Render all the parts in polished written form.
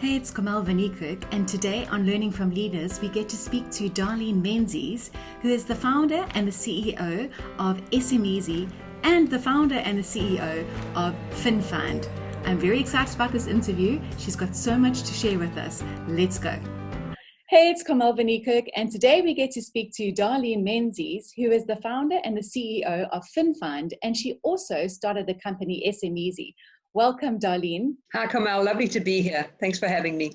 Hey, it's Carmel Van Niekerk, and today on Learning from Leaders, we get to speak to Darlene Menzies, who is the founder and the CEO of SMEasy and the founder and the CEO of FinFind. I'm very excited about this interview. She's got so much to share with us. Let's go. Hey, it's Carmel Van Niekerk, and today we get to speak to Darlene Menzies, who is the founder and the CEO of FinFind, and she also started the company SMEasy. Welcome, Darlene. Hi, Carmel. Lovely to be here. Thanks for having me.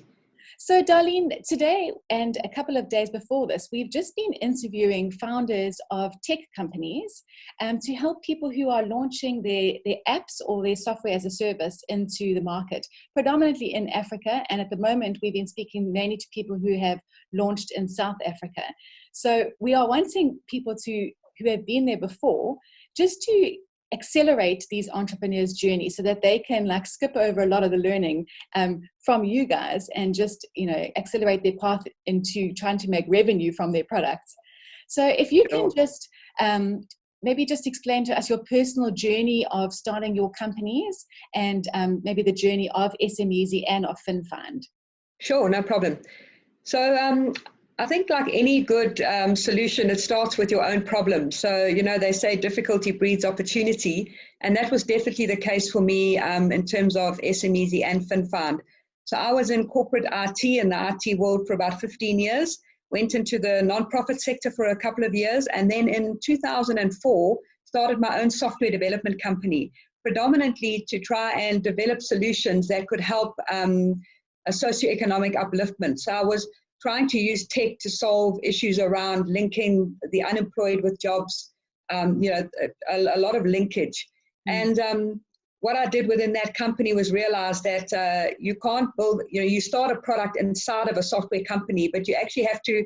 So, Darlene, today and a couple of days before this, we've just been interviewing founders of tech companies to help people who are launching their apps or their software as a service into the market, predominantly in Africa. And at the moment, we've been speaking mainly to people who have launched in South Africa. So we are wanting people who have been there before just to accelerate these entrepreneurs' journey so that they can skip over a lot of the learning from you guys and just accelerate their path into trying to make revenue from their products. So if you can just maybe just explain to us your personal journey of starting your companies and maybe the journey of SMEasy and of FinFind. Sure, no problem. So I think like any good solution, it starts with your own problem. So, they say difficulty breeds opportunity. And that was definitely the case for me in terms of SMEasy and FinFind. So I was in corporate IT in the IT world for about 15 years, went into the nonprofit sector for a couple of years. And then in 2004, started my own software development company, predominantly to try and develop solutions that could help a socioeconomic upliftment. So I was trying to use tech to solve issues around linking the unemployed with jobs, a lot of linkage. And what I did within that company was realize that you can't build, you start a product inside of a software company, but you actually have to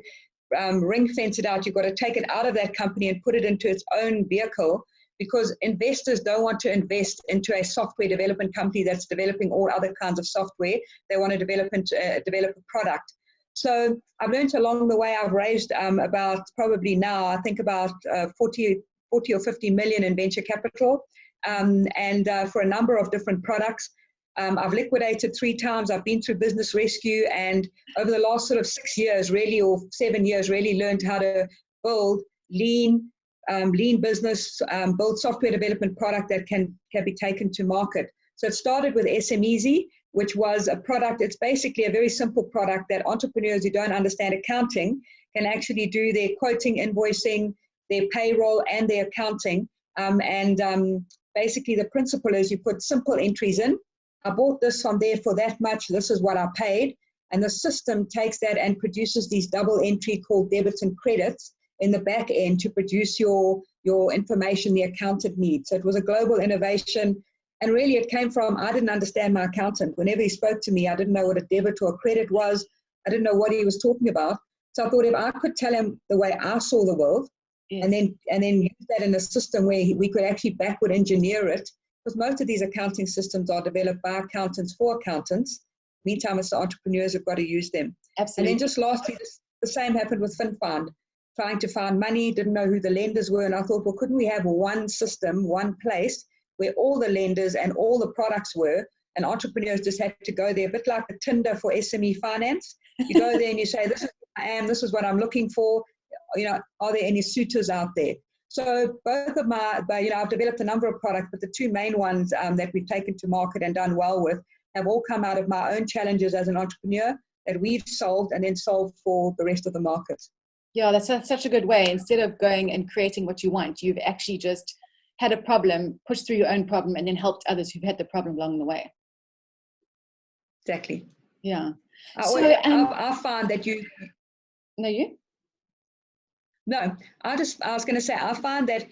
ring fence it out. You've got to take it out of that company and put it into its own vehicle, because investors don't want to invest into a software development company that's developing all other kinds of software. They want to develop a product. So I've learned along the way. I've raised about probably now, I think about 40 or 50 million in venture capital and for a number of different products. I've liquidated 3 times. I've been through business rescue, and over the last sort of 6 years, really, or 7 years, really learned how to build lean business, build software development product that can be taken to market. So it started with SMEasy, which was a product. It's basically a very simple product that entrepreneurs who don't understand accounting can actually do their quoting, invoicing, their payroll, and their accounting. Basically the principle is you put simple entries in. I bought this from there for that much. This is what I paid. And the system takes that and produces these double entry called debits and credits in the back end to produce your information the accountant needs. So it was a global innovation. And really it came from, I didn't understand my accountant. Whenever he spoke to me, I didn't know what a debit or a credit was. I didn't know what he was talking about. So I thought if I could tell him the way I saw the world, yes, and then use that in a system where we could actually backward engineer it, because most of these accounting systems are developed by accountants for accountants. Meantime, it's the entrepreneurs who've got to use them. Absolutely. And then just lastly, the same happened with FinFind. Trying to find money, didn't know who the lenders were. And I thought, well, couldn't we have one system, one place where all the lenders and all the products were, and entrepreneurs just had to go there, a bit like the Tinder for SME finance. You go there and you say, this is what I am, this is what I'm looking for. Are there any suitors out there? So both of I've developed a number of products, but the 2 main ones that we've taken to market and done well with have all come out of my own challenges as an entrepreneur that we've solved and then solved for the rest of the market. Yeah, that's such a good way. Instead of going and creating what you want, you've actually just had a problem, pushed through your own problem, and then helped others who've had the problem along the way. Exactly. Yeah. I find that you... No, you? No, I was going to say, I find that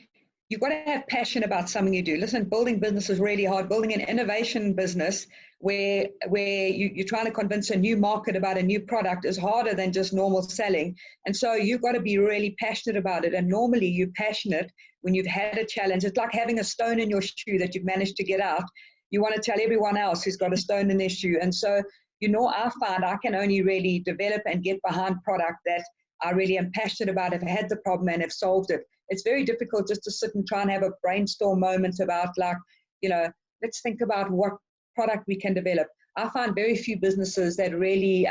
you've got to have passion about something you do. Listen, building business is really hard. Building an innovation business where you're trying to convince a new market about a new product is harder than just normal selling. And so you've got to be really passionate about it. And normally you're passionate when you've had a challenge. It's like having a stone in your shoe that you've managed to get out. You want to tell everyone else who's got a stone in their shoe. And so, I find I can only really develop and get behind product that I really am passionate about, have had the problem and have solved it. It's very difficult just to sit and try and have a brainstorm moment about let's think about what product we can develop. I find very few businesses that really,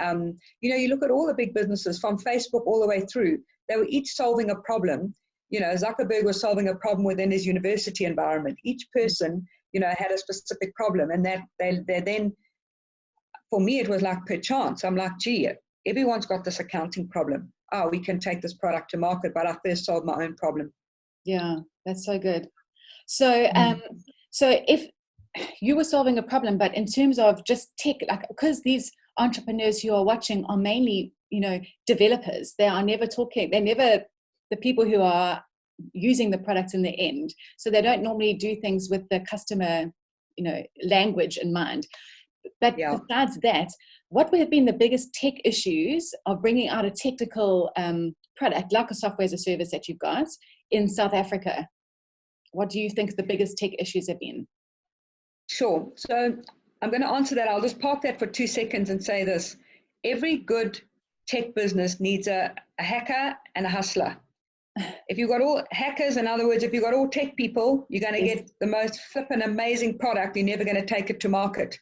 you look at all the big businesses from Facebook all the way through, they were each solving a problem. Zuckerberg was solving a problem within his university environment. Each person, had a specific problem, and that they then, for me, it was like per chance. I'm like, gee, everyone's got this accounting problem. Oh, we can take this product to market, but I first solved my own problem. Yeah, that's so good. So, so if you were solving a problem, but in terms of just tech, like, because these entrepreneurs who are watching are mainly, developers. They are never talking. They're never the people who are using the products in the end. So they don't normally do things with the customer, language in mind. But besides that, what would have been the biggest tech issues of bringing out a technical product like a software as a service that you've got in South Africa? What do you think the biggest tech issues have been? Sure. So I'm going to answer that. I'll just park that for 2 seconds and say this. Every good tech business needs a hacker and a hustler. If you've got all hackers, in other words, if you've got all tech people, you're going to get the most flippin' amazing product. You're never going to take it to market.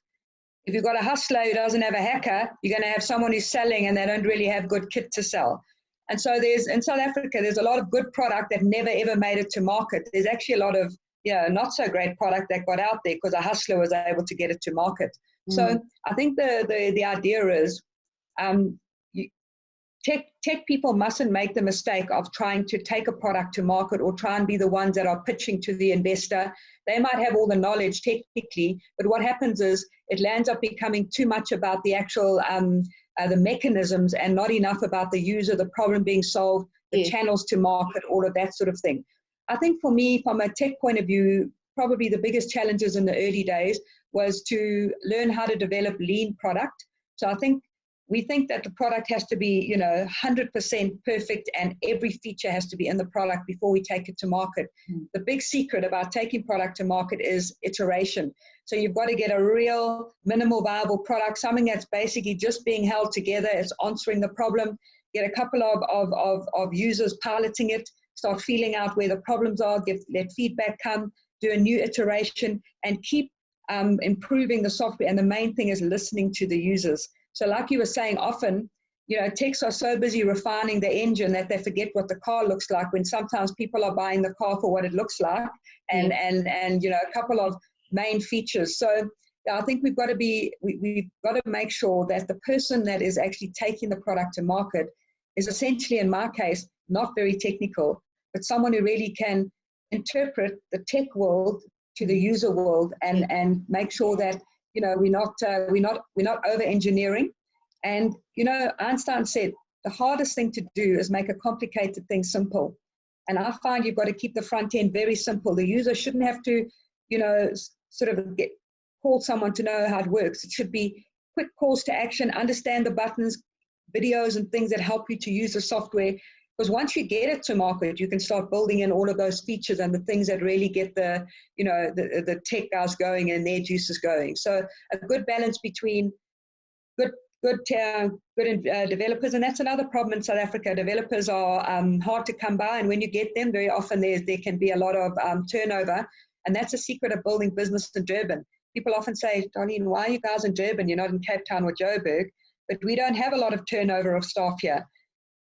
If you've got a hustler who doesn't have a hacker, you're going to have someone who's selling and they don't really have good kit to sell. And so in South Africa, there's a lot of good product that never ever made it to market. There's actually a lot of not so great product that got out there because a hustler was able to get it to market. So I think the idea is tech people mustn't make the mistake of trying to take a product to market or try and be the ones that are pitching to the investor. They might have all the knowledge technically, but what happens is it lands up becoming too much about the actual the mechanisms and not enough about the user, the problem being solved, the channels to market, all of that sort of thing. I think for me, from a tech point of view, probably the biggest challenges in the early days was to learn how to develop lean product. So I think we think that the product has to be, 100% perfect and every feature has to be in the product before we take it to market. The big secret about taking product to market is iteration. So you've got to get a real minimal viable product, something that's basically just being held together. It's answering the problem. Get a couple of users piloting it, start feeling out where the problems are, let feedback come, do a new iteration, and keep improving the software. And the main thing is listening to the users. So like you were saying, often, techs are so busy refining the engine that they forget what the car looks like, when sometimes people are buying the car for what it looks like and a couple of main features. So I think we've got to make sure that the person that is actually taking the product to market is essentially, in my case, not very technical, but someone who really can interpret the tech world to the user world and make sure that we're not over engineering. And Einstein said the hardest thing to do is make a complicated thing simple. And I find you've got to keep the front end very simple. The user shouldn't have to sort of call someone to know how it works. It should be quick calls to action, understand the buttons, videos and things that help you to use the software. Because once you get it to market, you can start building in all of those features and the things that really get the tech guys going and their juices going. So a good balance between good developers, and that's another problem in South Africa. Developers are hard to come by, and when you get them, very often there can be a lot of turnover, and that's a secret of building business in Durban. People often say, Darlene, why are you guys in Durban? You're not in Cape Town or Joburg. But we don't have a lot of turnover of staff here.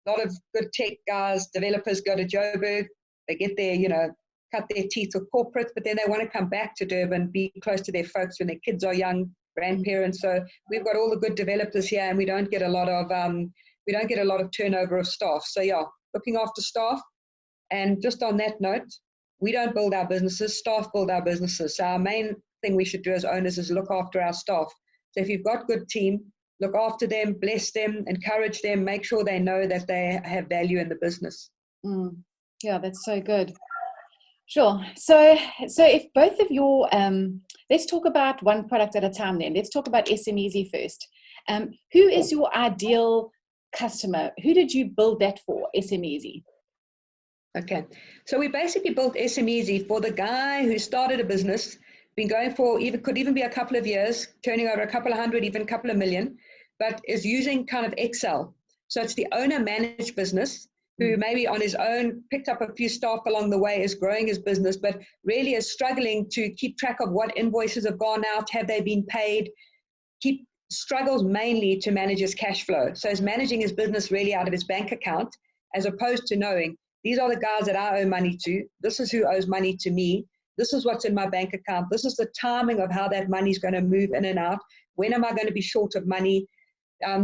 A lot of good tech guys, developers go to Joburg, they get their, cut their teeth with corporates, but then they want to come back to Durban, be close to their folks when their kids are young, grandparents. So we've got all the good developers here, and we don't get a lot of turnover of staff. So looking after staff. And just on that note, we don't build our businesses, staff build our businesses. So our main thing we should do as owners is look after our staff. So if you've got good team, look after them, bless them, encourage them, make sure they know that they have value in the business. Yeah, that's so good. Sure. So if both of your, let's talk about one product at a time then. Let's talk about SMEZ first. Who is your ideal customer? Who did you build that for, SMEZ? Okay. So we basically built SMEZ for the guy who started a business, been going for could even be a couple of years, turning over a couple of hundred, even a couple of million, but is using kind of Excel. So it's the owner managed business who maybe on his own picked up a few staff along the way, is growing his business, but really is struggling to keep track of what invoices have gone out, have they been paid, struggles mainly to manage his cash flow. So he's managing his business really out of his bank account, as opposed to knowing, these are the guys that I owe money to. This is who owes money to me. This is what's in my bank account. This is the timing of how that money is going to move in and out. When am I going to be short of money? A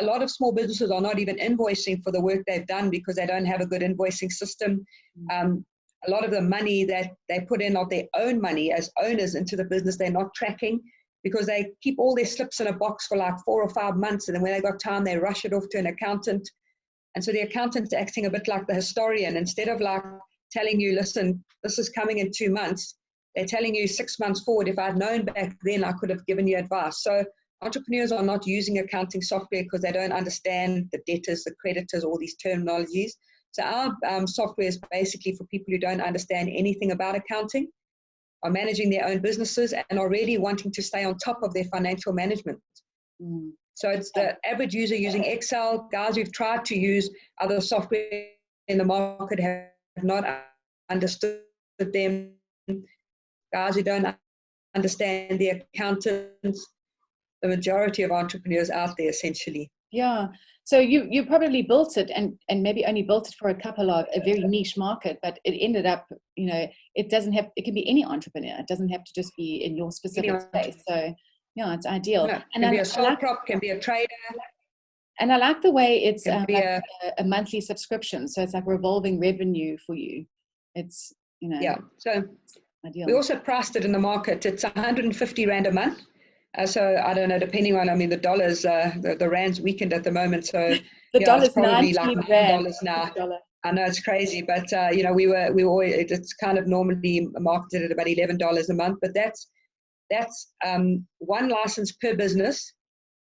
lot of small businesses are not even invoicing for the work they've done because they don't have a good invoicing system. A lot of the money that they put in of their own money as owners into the business, they're not tracking because they keep all their slips in a box for like 4 or 5 months. And then when they got time, they rush it off to an accountant. And so the accountant's acting a bit like the historian. Instead of like telling you, listen, this is coming in 2 months, they're telling you 6 months forward. If I'd known back then, I could have given you advice. So entrepreneurs are not using accounting software because they don't understand the debtors, the creditors, all these terminologies. So our software is basically for people who don't understand anything about accounting, are managing their own businesses, and are really wanting to stay on top of their financial management. So it's the average user using Excel. Guys who've tried to use other software in the market have not understood them. Guys who don't understand the accountants, the majority of entrepreneurs out there essentially. Yeah. So you probably built it and maybe only built it for a very niche market, but it ended up, it can be any entrepreneur. It doesn't have to just be in your specific space. So yeah, it's ideal. No, it can be a sole prop, can be a trader. And I like the way it's a monthly subscription. So it's like revolving revenue for you. It's, Yeah. So ideal. We also priced it in the market. It's 150 Rand a month. So I don't know, depending on, the dollars, the Rand's weakened at the moment. So the dollar's it's probably like $9 now. I know it's crazy, but we were always, it's kind of normally marketed at about $11 a month. But that's one license per business,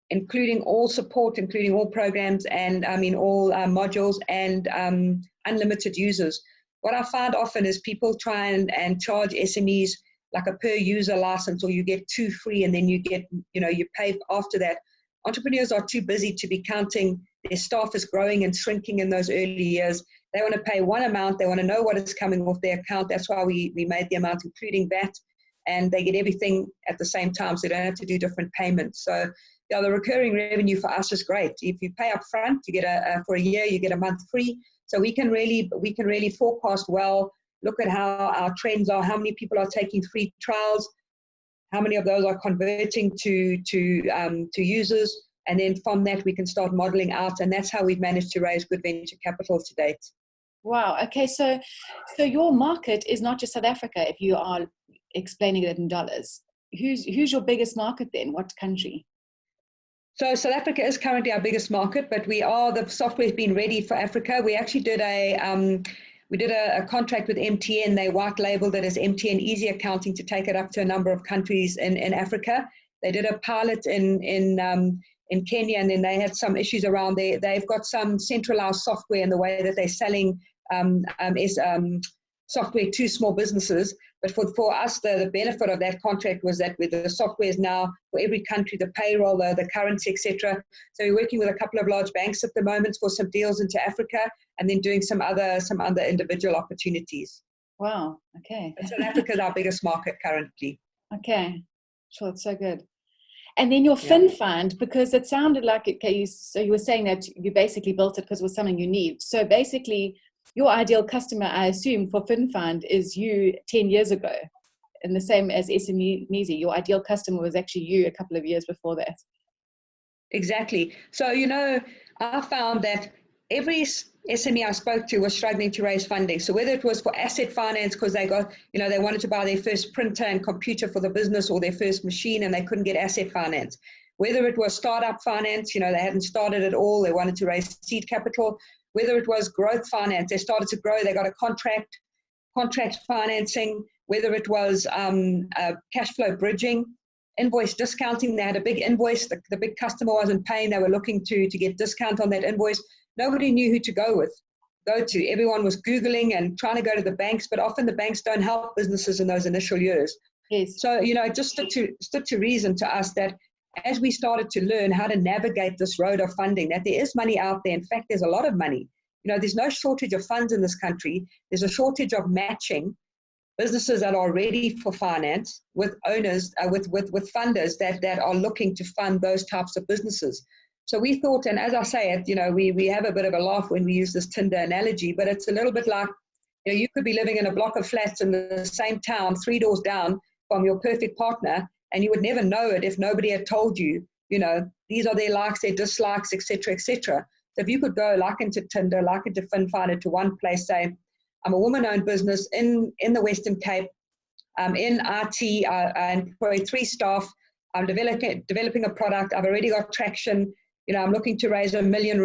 including all support, including all programs, and all modules, and unlimited users. What I find often is people try and charge SMEs like a per user license, or you get 2 free and then you get, you pay after that. Entrepreneurs are too busy to be counting their staff is growing and shrinking in those early years. They want to pay one amount. They want to know what is coming off their account. That's why we made the amount including VAT, and they get everything at the same time, so they don't have to do different payments. So the recurring revenue for us is great. If you pay up front, you get for a year, you get a month free. So we can really forecast well, look at how our trends are, how many people are taking free trials, how many of those are converting to users, and then from that we can start modeling out, and that's how we've managed to raise good venture capital to date. Wow. Okay, so your market is not just South Africa. If you are explaining it in dollars, who's your biggest market then? What country? So South Africa is currently our biggest market, but the software has been ready for Africa. We actually did a contract with MTN. They white labeled it as MTN Easy Accounting to take it up to a number of countries in Africa. They did a pilot in Kenya, and then they had some issues around there. They've got some centralized software in the way that they're selling software to small businesses. But for us, the benefit of that contract was that with the software is now for every country, the payroll, the currency, etc. So we're working with a couple of large banks at the moment for some deals into Africa, and then doing some other individual opportunities. Wow. Okay. South Africa is our biggest market currently. Okay. Sure. It's so good. And then your FinFind, because it sounded like so you were saying that you basically built it because it was something you need. So basically, your ideal customer, I assume, for FinFind is you 10 years ago, and the same as SME. Your ideal customer was actually you a couple of years before that. Exactly. So, I found that every SME I spoke to was struggling to raise funding. So whether it was for asset finance because they got, they wanted to buy their first printer and computer for the business, or their first machine and they couldn't get asset finance. Whether it was startup finance, they hadn't started at all, they wanted to raise seed capital. Whether it was growth finance, they started to grow, they got a contract financing. Whether it was cash flow bridging, invoice discounting, they had a big invoice, the big customer wasn't paying, they were looking to get discount on that invoice. Nobody knew who to go to. Everyone was Googling and trying to go to the banks, but often the banks don't help businesses in those initial years. Yes. So, it just stood to reason to us that as we started to learn how to navigate this road of funding, that there is money out there. In fact, there's a lot of money. There's no shortage of funds in this country. There's a shortage of matching. businesses that are ready for finance, with owners, with funders that are looking to fund those types of businesses. So we thought, and as I say it, we have a bit of a laugh when we use this Tinder analogy, but it's a little bit like, you could be living in a block of flats in the same town, 3 doors down from your perfect partner, and you would never know it if nobody had told you, these are their likes, their dislikes, etc., etc. So if you could go like into Tinder, like into FinFind, to one place, say, I'm a woman-owned business in the Western Cape. I'm in IT. I employ 3 staff. I'm developing a product. I've already got traction. I'm looking to raise R1 million.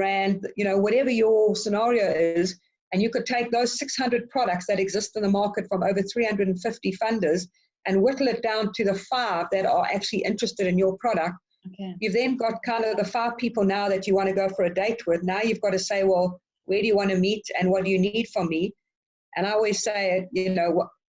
Whatever your scenario is, and you could take those 600 products that exist in the market from over 350 funders and whittle it down to the 5 that are actually interested in your product. Okay. You've then got kind of the 5 people now that you want to go for a date with. Now you've got to say, well, where do you want to meet and what do you need from me? And I always say,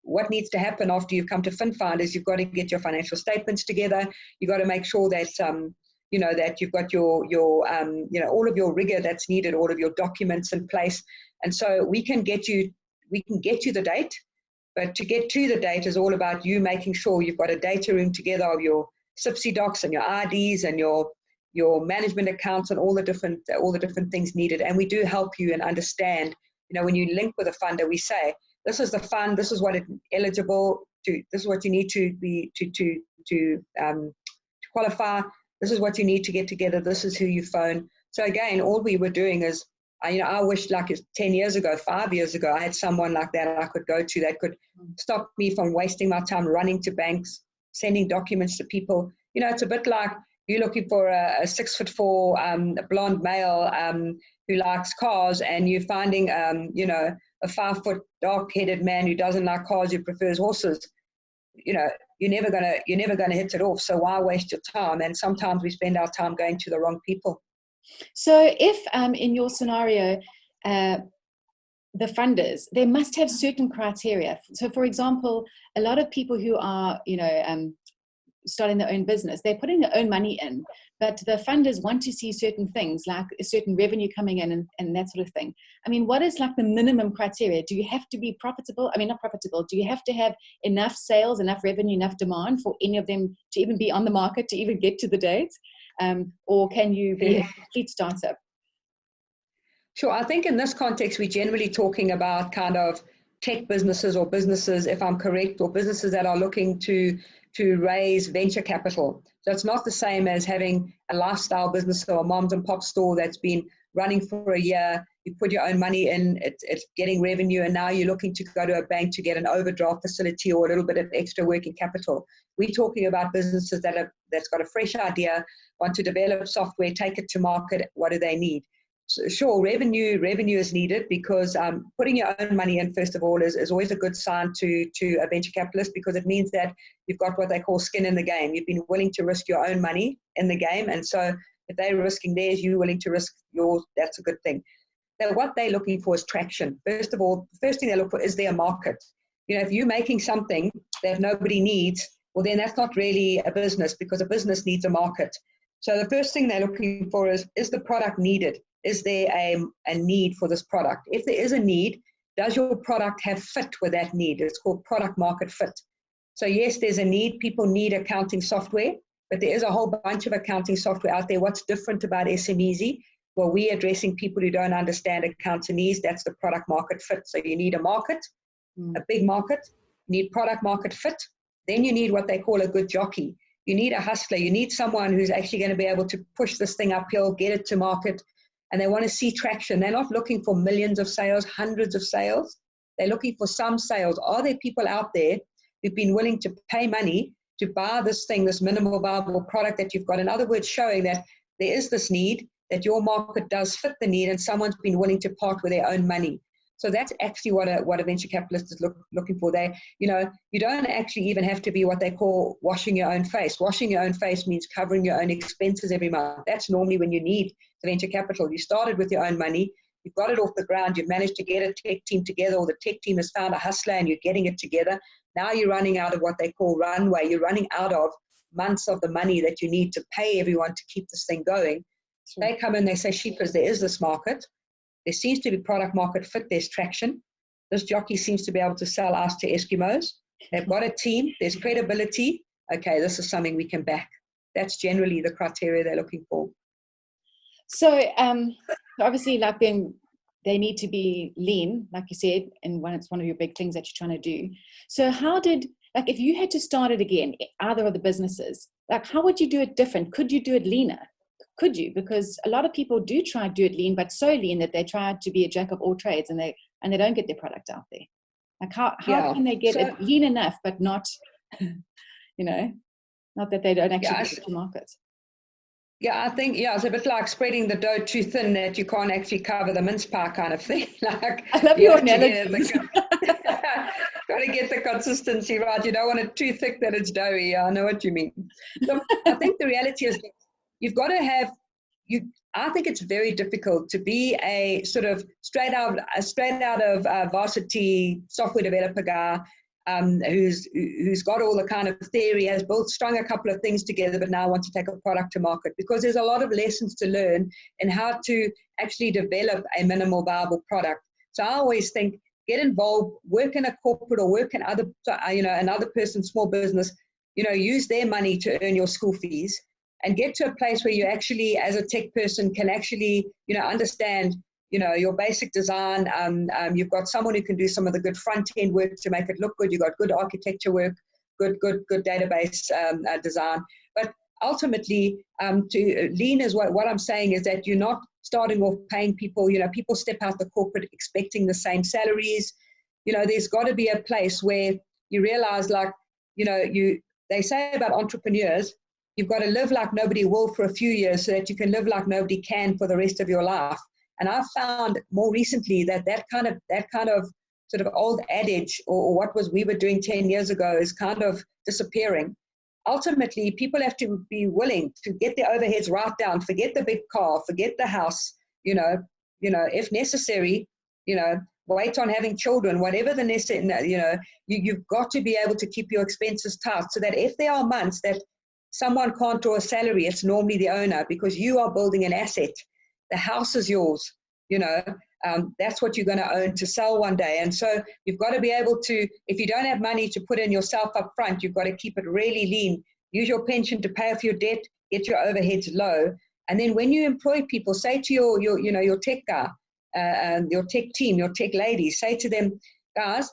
what needs to happen after you've come to FinFind is you've got to get your financial statements together. You've got to make sure that, that you've got your all of your rigor that's needed, all of your documents in place. And so we can get you the date, but to get to the date is all about you making sure you've got a data room together of your SIPC docs and your IDs and your management accounts and all the different things needed. And we do help you and understand. When you link with a funder, we say, this is the fund, this is what it's eligible to, this is what you need to be to qualify, this is what you need to get together, this is who you phone. So again, all we were doing is, I wish like 10 years ago, 5 years ago, I had someone like that I could go to that could stop me from wasting my time running to banks, sending documents to people. It's a bit like you're looking for a 6'4" blonde male who likes cars, and you're finding a 5 foot dark-headed man who doesn't like cars, who prefers horses. You're never gonna hit it off. So why waste your time? And sometimes we spend our time going to the wrong people. So if in your scenario, the funders, they must have certain criteria. So for example, a lot of people who are, starting their own business, they're putting their own money in, but the funders want to see certain things like a certain revenue coming in and that sort of thing. I mean, what is like the minimum criteria? Do you have to be profitable? I mean, not profitable. Do you have to have enough sales, enough revenue, enough demand for any of them to even be on the market, to even get to the date? Or can you be a complete startup? Sure. I think in this context, we're generally talking about kind of tech businesses or businesses, if I'm correct, or businesses that are looking to raise venture capital. So it's not the same as having a lifestyle business or a moms and pop store that's been running for a year. You put your own money in, it's getting revenue, and now you're looking to go to a bank to get an overdraft facility or a little bit of extra working capital. We're talking about businesses that's got a fresh idea, want to develop software, take it to market. What do they need? So sure, revenue is needed, because putting your own money in, first of all, is always a good sign to a venture capitalist, because it means that you've got what they call skin in the game. You've been willing to risk your own money in the game. And so if they're risking theirs, you're willing to risk yours. That's a good thing. Now, what they're looking for is traction. First of all, the first thing they look for is their market. If you're making something that nobody needs, well, then that's not really a business, because a business needs a market. So the first thing they're looking for is the product needed? Is there a need for this product? If there is a need, does your product have fit with that need? It's called product market fit. So yes, there's a need. People need accounting software, but there is a whole bunch of accounting software out there. What's different about SMEZ? Well, we're addressing people who don't understand accountanese. That's the product market fit. So you need a market, a big market. You need product market fit. Then you need what they call a good jockey. You need a hustler. You need someone who's actually going to be able to push this thing uphill, get it to market. And they want to see traction. They're not looking for millions of sales, hundreds of sales. They're looking for some sales. Are there people out there who've been willing to pay money to buy this thing, this minimal viable product that you've got? In other words, showing that there is this need, that your market does fit the need, and someone's been willing to part with their own money. So that's actually what a venture capitalist is looking for. You don't actually even have to be what they call washing your own face. Washing your own face means covering your own expenses every month. That's normally when you need the venture capital. You started with your own money. You've got it off the ground. You've managed to get a tech team together, or the tech team has found a hustler and you're getting it together. Now you're running out of what they call runway. You're running out of months of the money that you need to pay everyone to keep this thing going. So they come in, they say, Sheepers, there is this market. There seems to be product market fit. There's traction. this jockey seems to be able to sell ice to Eskimos. They've got a team. There's credibility. Okay, this is something we can back. That's generally the criteria they're looking for. So obviously, like then they need to be lean, like you said, and it's one of your big things that you're trying to do. So how did, like, if you had to start it again, either of the businesses, like, how would you do it different? Could you do it leaner? Could you? Because a lot of people do try to do it lean, but so lean that they try to be a jack of all trades and they don't get their product out there. Like, how can they get it lean enough, but not, not that they don't actually get it to market? Yeah, I think, it's a bit like spreading the dough too thin that you can't actually cover the mince pie kind of thing. Like, I love your analogies. Got to get the consistency right. You don't want it too thick that it's doughy. I know what you mean. Look, I think the reality is you've got to have, I think it's very difficult to be a sort of straight out of varsity software developer guy who's got all the kind of theory, has strung a couple of things together, but now wants to take a product to market, because there's a lot of lessons to learn in how to actually develop a minimal viable product. So I always think, get involved, work in a corporate or work in another person's small business, use their money to earn your school fees, and get to a place where you actually, as a tech person, can actually, understand, your basic design. You've got someone who can do some of the good front-end work to make it look good. You've got good architecture work, good database design. But ultimately, to lean is what I'm saying is that you're not starting off paying people. People step out the corporate expecting the same salaries. There's got to be a place where you realize, like, they say about entrepreneurs, you've got to live like nobody will for a few years so that you can live like nobody can for the rest of your life. And I've found more recently that kind of sort of old adage, or what we were doing 10 years ago, is kind of disappearing. Ultimately, people have to be willing to get their overheads right down, forget the big car, forget the house, if necessary, wait on having children, whatever the necessary, you've got to be able to keep your expenses tight, so that if there are months that someone can't draw a salary, it's normally the owner, because you are building an asset. The house is yours, that's what you're going to own to sell one day. And so you've got to be able to, if you don't have money to put in yourself up front, you've got to keep it really lean. Use your pension to pay off your debt, get your overheads low. And then when you employ people, say to your tech guy, your tech team, your tech ladies, say to them, guys,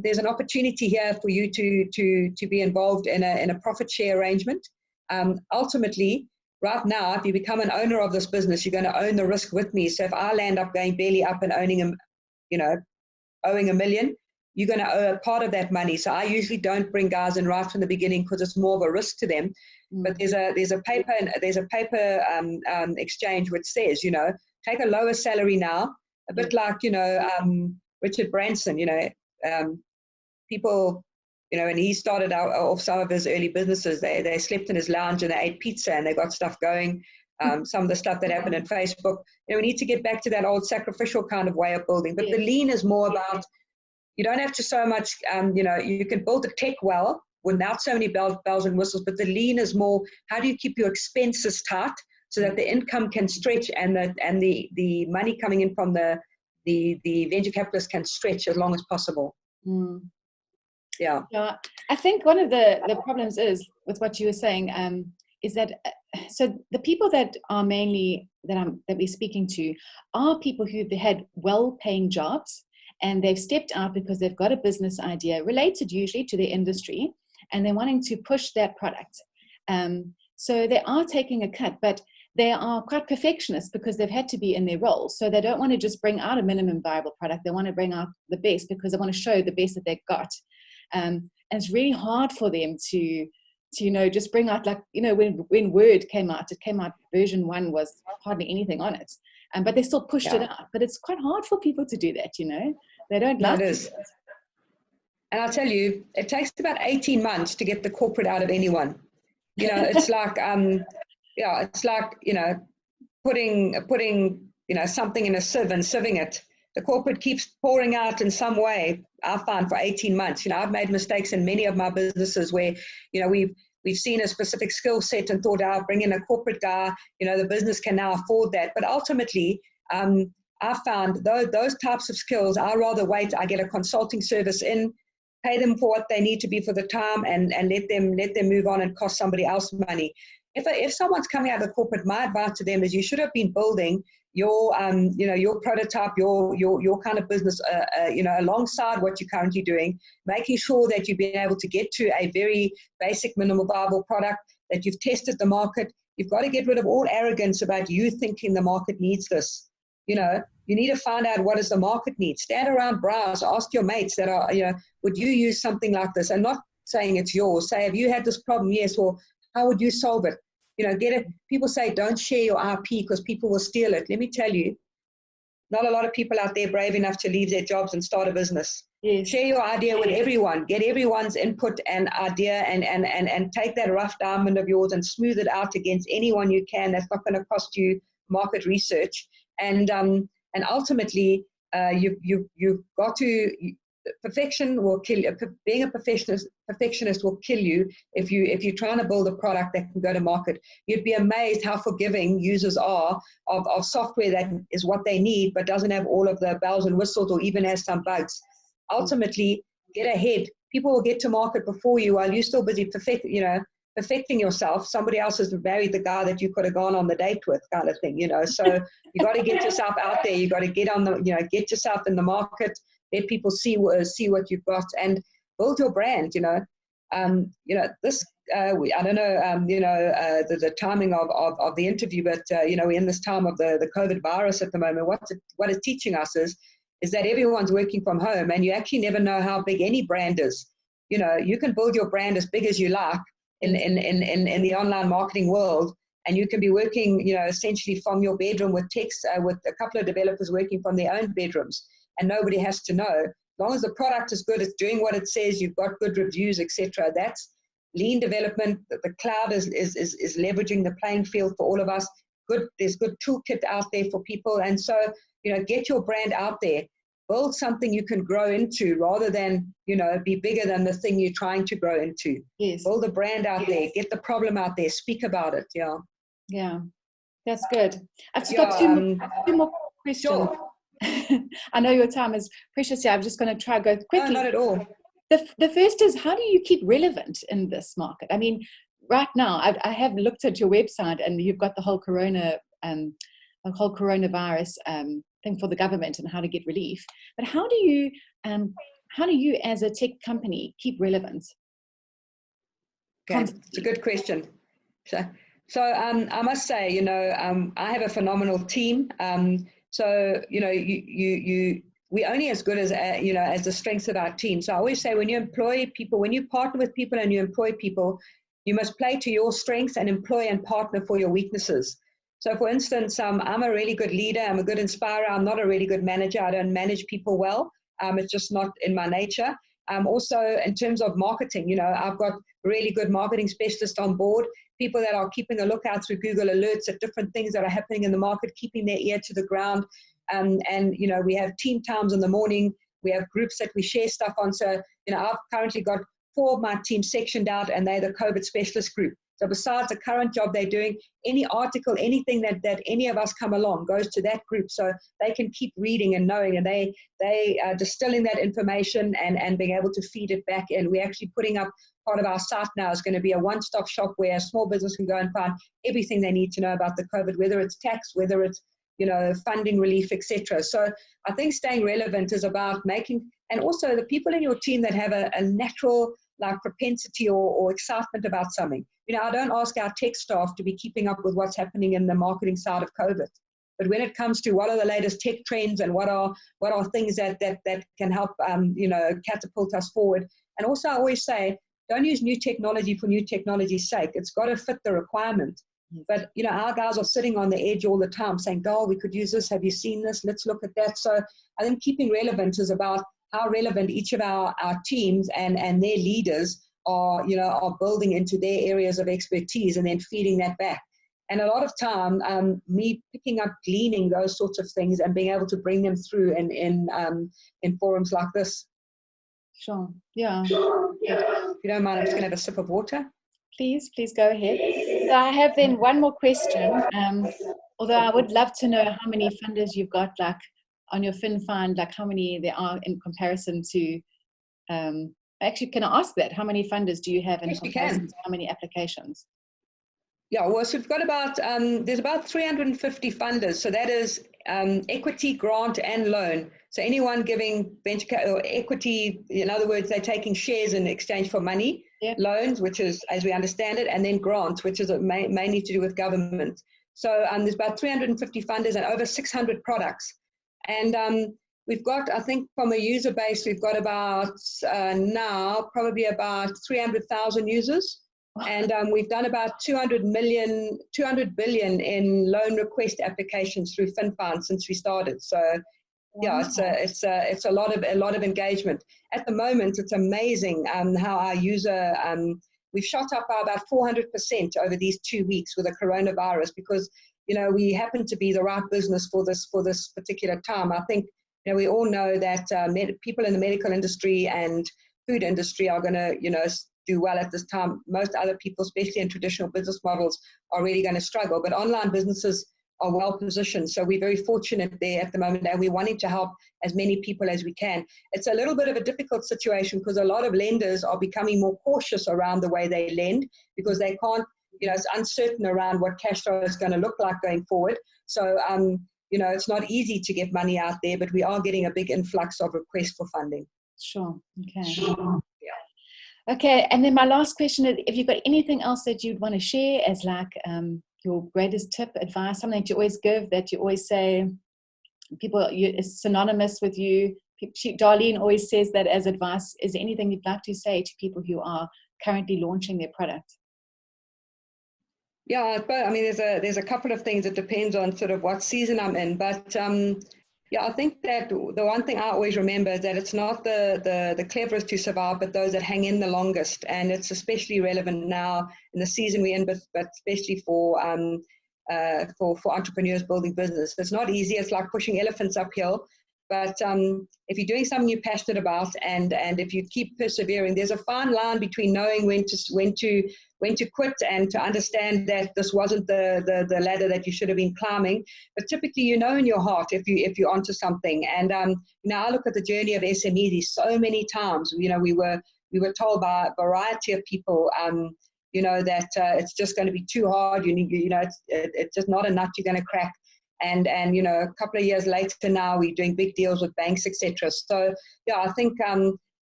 there's an opportunity here for you to be involved in a profit share arrangement. Ultimately, right now, if you become an owner of this business, you're going to own the risk with me. So if I land up going belly up and owing $1 million, you're going to owe a part of that money. So I usually don't bring guys in right from the beginning, because it's more of a risk to them. But there's a paper exchange which says, take a lower salary now, a bit like Richard Branson. People. When he started out off some of his early businesses, they slept in his lounge and they ate pizza and they got stuff going. Some of the stuff that happened in Facebook, we need to get back to that old sacrificial kind of way of building. But the lean is more about, you don't have to so much, you can build the tech well without so many bells and whistles, but the lean is more, how do you keep your expenses tight so that the income can stretch and the money coming in from the venture capitalists can stretch as long as possible. Yeah. I think one of the problems is with what you were saying, is that so the people that are mainly that we're speaking to are people who've had well-paying jobs, and they've stepped out because they've got a business idea related usually to their industry, and they're wanting to push that product. So they are taking a cut, but they are quite perfectionists because they've had to be in their role. So they don't want to just bring out a minimum viable product. They want to bring out the best because they want to show the best that they've got. And it's really hard for them to just bring out, like, when Word came out, version 1 was hardly anything on it. But they still pushed it out. But it's quite hard for people to do that, They don't like it. And I'll tell you, it takes about 18 months to get the corporate out of anyone. It's like, it's like, putting, something in a sieve and sieving it. The corporate keeps pouring out in some way, I find, for 18 months. I've made mistakes in many of my businesses where, we've seen a specific skill set and thought, I'll bring in a corporate guy, the business can now afford that. But ultimately, I found those types of skills, I rather wait. I get a consulting service in, pay them for what they need to be for the time, and let them move on and cost somebody else money. If someone's coming out of the corporate, my advice to them is you should have been building your your prototype, your kind of business, alongside what you're currently doing, making sure that you've been able to get to a very basic minimal viable product, that you've tested the market. You've got to get rid of all arrogance about you thinking the market needs this. You need to find out what does the market need. Stand around, browse, ask your mates that are, would you use something like this? And not saying it's yours. Say, have you had this problem? Yes. Or how would you solve it? Get it. People say don't share your IP because people will steal it. Let me tell you, not a lot of people out there brave enough to leave their jobs and start a business. Yes. Share your idea with everyone. Get everyone's input and idea, and take that rough diamond of yours and smooth it out against anyone you can. That's not going to cost you market research. And ultimately, you've got to. Perfection will kill you. Being a perfectionist will kill you if you're trying to build a product that can go to market. You'd be amazed how forgiving users are of software that is what they need but doesn't have all of the bells and whistles or even has some bugs. Ultimately, get ahead. People will get to market before you while you're still busy perfecting yourself. Somebody else has married the guy that you could have gone on the date with, kind of thing. So you got to get yourself out there. You got to get on the get yourself in the market. Let people see what you've got and build your brand. This I don't know the timing of the interview, but we're in this time of the COVID virus at the moment. What it's teaching us is that everyone's working from home, and you actually never know how big any brand is. You can build your brand as big as you like in the online marketing world, and you can be working essentially from your bedroom with text with a couple of developers working from their own bedrooms. And nobody has to know. As long as the product is good, it's doing what it says, you've got good reviews, etc. That's lean development. The cloud is leveraging the playing field for all of us. There's good toolkit out there for people. And so, get your brand out there. Build something you can grow into rather than, be bigger than the thing you're trying to grow into. Yes. Build a brand out there. Get the problem out there. Speak about it. Yeah. Yeah. That's good. I've just got two more questions. Sure. I know your time is precious here. I'm just going to try to go quickly. No, not at all. The first is, how do you keep relevant in this market? I mean, right now, I have looked at your website, and you've got the whole coronavirus thing for the government and how to get relief. But how do you as a tech company keep relevant? Okay, it's a good question. So I must say, I have a phenomenal team. So, we're only as good as, as the strengths of our team. So I always say, when you employ people, when you partner with people and you employ people, you must play to your strengths and employ and partner for your weaknesses. So for instance, I'm a really good leader. I'm a good inspirer. I'm not a really good manager. I don't manage people well. It's just not in my nature. Also, in terms of marketing, I've got really good marketing specialists on board, people that are keeping a lookout through Google Alerts at different things that are happening in the market, keeping their ear to the ground. And we have team times in the morning. We have groups that we share stuff on. So, I've currently got 4 of my team sectioned out, and they're the COVID specialist group. So besides the current job they're doing, any article, anything that any of us come along goes to that group, so they can keep reading and knowing, and they are distilling that information and being able to feed it back. And we're actually putting up part of our site now is going to be a one-stop shop where a small business can go and find everything they need to know about the COVID, whether it's tax, whether it's funding relief, etc. So I think staying relevant is about making, and also the people in your team that have a natural propensity or excitement about something. I don't ask our tech staff to be keeping up with what's happening in the marketing side of COVID. But when it comes to what are the latest tech trends and what are things that can help catapult us forward. And also I always say, don't use new technology for new technology's sake. It's got to fit the requirement. But our guys are sitting on the edge all the time saying, "Oh, we could use this. Have you seen this? Let's look at that." So I think keeping relevant is about how relevant each of our teams and their leaders are building into their areas of expertise and then feeding that back. And a lot of time, me picking up, gleaning those sorts of things and being able to bring them through in forums like this. Sure. Yeah. If you don't mind, I'm just going to have a sip of water. Please go ahead. So I have then one more question. Although I would love to know how many funders you've got, like on your FinFind, like how many there are in comparison to, actually, can I ask that? How many funders do you have in Yes, you comparison can. to how many applications? Yeah, well, so we've got about, there's about 350 funders. So that is equity, grant, and loan. So anyone giving venture or equity, in other words, they're taking shares in exchange for money, loans, which is, as we understand it, and then grants, which is mainly to do with government. So there's about 350 funders and over 600 products. And we've got, I think, from a user base, we've got about now probably about 300,000 users. And we've done about 200 billion in loan request applications through FinFind since we started. So, yeah, it's a lot of engagement. At the moment, it's amazing how our user we've shot up by about 400% over these 2 weeks with the coronavirus, because we happen to be the right business for this particular time. I think we all know that people in the medical industry and food industry are going to do well at this time. Most other people, especially in traditional business models, are really going to struggle. But online businesses are well positioned. So we're very fortunate there at the moment, and we're wanting to help as many people as we can. It's a little bit of a difficult situation because a lot of lenders are becoming more cautious around the way they lend, because they can't, it's uncertain around what cash flow is going to look like going forward. So, it's not easy to get money out there, but we are getting a big influx of requests for funding. Sure. Okay. Sure. Okay, and then my last question is, if you've got anything else that you'd want to share as like your greatest tip, advice, something that you always give, that you always say, people is synonymous with you. Darlene always says that as advice. Is there anything you'd like to say to people who are currently launching their product? Yeah, but I mean, there's a couple of things. It depends on sort of what season I'm in, but yeah, I think that the one thing I always remember is that it's not the cleverest who survive, but those that hang in the longest. And it's especially relevant now in the season we're in, but especially for entrepreneurs building business. It's not easy. It's like pushing elephants uphill. But if you're doing something you're passionate about, and if you keep persevering, there's a fine line between knowing when to quit and to understand that this wasn't the ladder that you should have been climbing. But typically, in your heart if you're onto something. And I look at the journey of SMEs so many times. We were told by a variety of people, that it's just going to be too hard. It's just not a nut you're going to crack. And a couple of years later now, we're doing big deals with banks, etc. So yeah, I think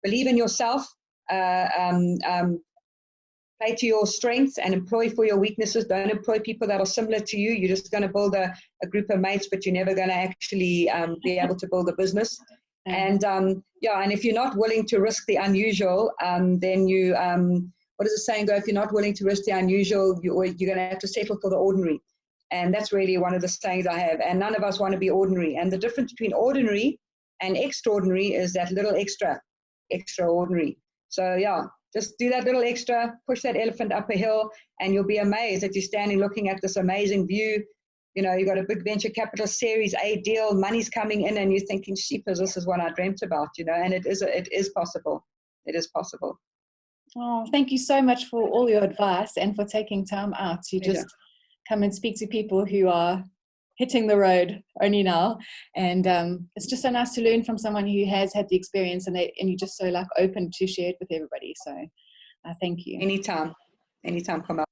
believe in yourself, play to your strengths, and employ for your weaknesses. Don't employ people that are similar to you. You're just going to build a group of mates, but you're never going to actually be able to build a business. And and if you're not willing to risk the unusual, then you what does the saying go? If you're not willing to risk the unusual, you're going to have to settle for the ordinary. And that's really one of the sayings I have. And none of us want to be ordinary. And the difference between ordinary and extraordinary is that little extraordinary. So yeah, just do that little extra, push that elephant up a hill, and you'll be amazed that you're standing looking at this amazing view. You've got a big venture capital Series A deal, money's coming in, and you're thinking, sheepers, this is what I dreamt about, and it is possible. It is possible. Oh, thank you so much for all your advice and for taking time out to just come and speak to people who are hitting the road only now. And it's just so nice to learn from someone who has had the experience, and you're just so open to share it with everybody. So thank you. Anytime, Carmel.